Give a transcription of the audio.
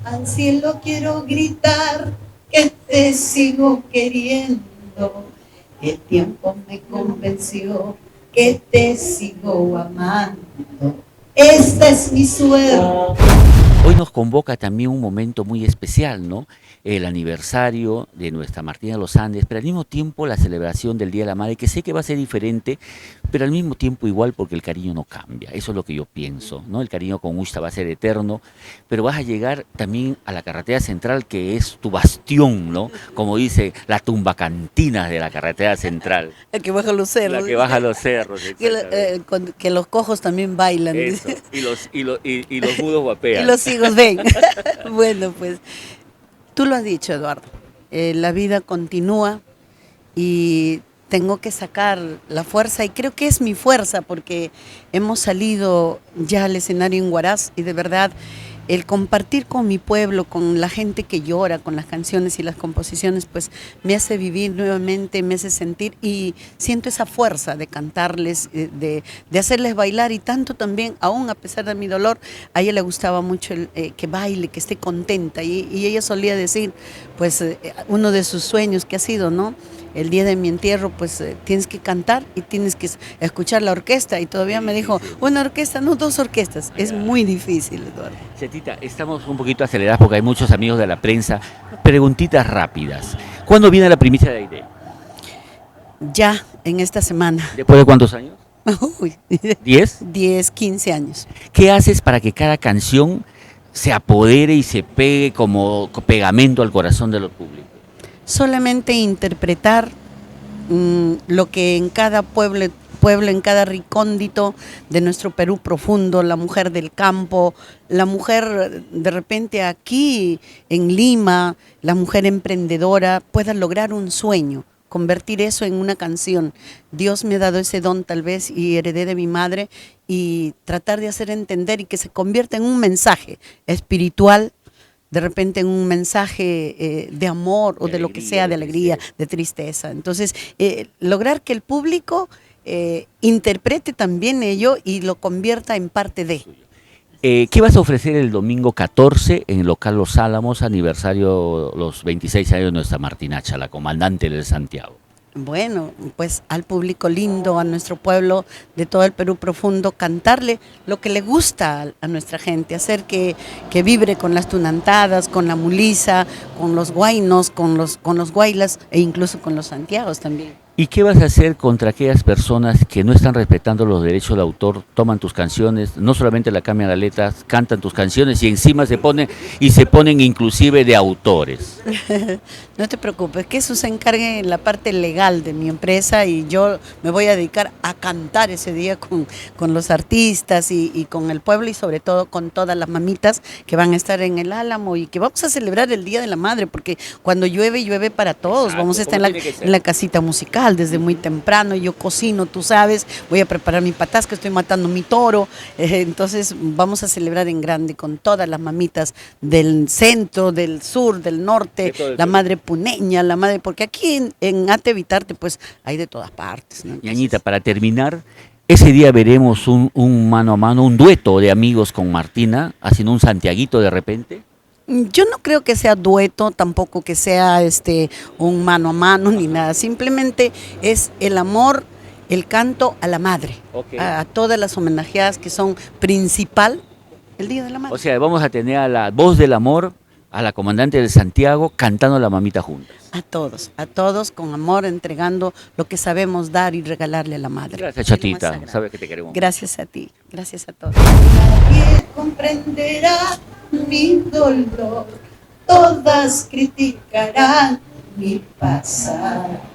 Al cielo quiero gritar que te sigo queriendo, que el tiempo me convenció que te sigo amando. Esta es mi suerte. Hoy nos convoca también un momento muy especial, ¿no? El aniversario de nuestra Martina de los Andes, pero al mismo tiempo la celebración del Día de la Madre, que sé que va a ser diferente, pero al mismo tiempo igual porque el cariño no cambia. Eso es lo que yo pienso, ¿no? El cariño con Ushta va a ser eterno, pero vas a llegar también a la carretera central, que es tu bastión, ¿no? Como dice, la tumba cantina de la carretera central. El que baja los cerros. La que baja los cerros, Que los cojos también bailan. eso. Y los mudos guapean. Y los hijos ven. Bueno, pues tú lo has dicho, Eduardo. La vida continúa y tengo que sacar la fuerza, y creo que es mi fuerza porque hemos salido ya al escenario en Huaraz y de verdad el compartir con mi pueblo, con la gente que llora, con las canciones y las composiciones, pues me hace vivir nuevamente, me hace sentir y siento esa fuerza de cantarles, de hacerles bailar, y tanto también, aún a pesar de mi dolor, a ella le gustaba mucho que baile, que esté contenta, y ella solía decir, pues uno de sus sueños que ha sido, ¿no? El día de mi entierro, pues tienes que cantar y tienes que escuchar la orquesta, y todavía me dijo, una orquesta, no, dos orquestas, es muy difícil, Eduardo. Chetita, estamos un poquito acelerados porque hay muchos amigos de la prensa. Preguntitas rápidas. ¿Cuándo viene la primicia de Aide? Ya, en esta semana. ¿Después de cuántos años? Uy, ¿10? 10, 15 años. ¿Qué haces para que cada canción se apodere y se pegue como pegamento al corazón de los públicos? Solamente interpretar lo que en cada pueblo, en cada recóndito de nuestro Perú profundo, la mujer del campo, la mujer de repente aquí en Lima, la mujer emprendedora, pueda lograr un sueño, convertir eso en una canción. Dios me ha dado ese don tal vez y heredé de mi madre, y tratar de hacer entender y que se convierta en un mensaje espiritual, de repente en un mensaje de amor o de lo que sea, de alegría, de tristeza. Entonces, lograr que el público interprete también ello y lo convierta en parte de. ¿Qué vas a ofrecer el domingo 14 en el local Los Álamos, aniversario los 26 años de nuestra Martinacha, la comandante del Santiago? Bueno, pues al público lindo, a nuestro pueblo de todo el Perú profundo, cantarle lo que le gusta a nuestra gente, hacer que vibre con las tunantadas, con la mulisa, con los guainos, con los guaylas e incluso con los santiagos también. ¿Y qué vas a hacer contra aquellas personas que no están respetando los derechos de autor, toman tus canciones, no solamente la cambian las letras, cantan tus canciones y encima se ponen inclusive de autores? No te preocupes, que eso se encargue en la parte legal de mi empresa, y yo me voy a dedicar a cantar ese día con los artistas y con el pueblo, y sobre todo con todas las mamitas que van a estar en el Álamo, y que vamos a celebrar el Día de la Madre, porque cuando llueve, llueve para todos. Vamos a estar en la casita musical desde muy temprano. Yo cocino, tú sabes, voy a preparar mi patasca, estoy matando mi toro, entonces vamos a celebrar en grande con todas las mamitas del centro, del sur, del norte, la madre puneña, la madre, porque aquí en Ate Vitarte pues hay de todas partes, ¿no? Entonces, Ñañita, para terminar, ese día veremos un mano a mano, un dueto de amigos con Martina, haciendo un santiaguito de repente. yo no creo que sea dueto, tampoco que sea un mano a mano ni nada, simplemente es el amor, el canto a la madre, Okay. a todas las homenajeadas que son principal el Día de la Madre. O sea, vamos a tener a la voz del amor, a la comandante del Santiago, cantando la mamita juntas. A todos con amor, entregando lo que sabemos dar y regalarle a la madre. Gracias, Chatita, sabes que te queremos. Gracias a ti, gracias a todos. Nadie comprenderá mi dolor, todas criticarán mi pasado.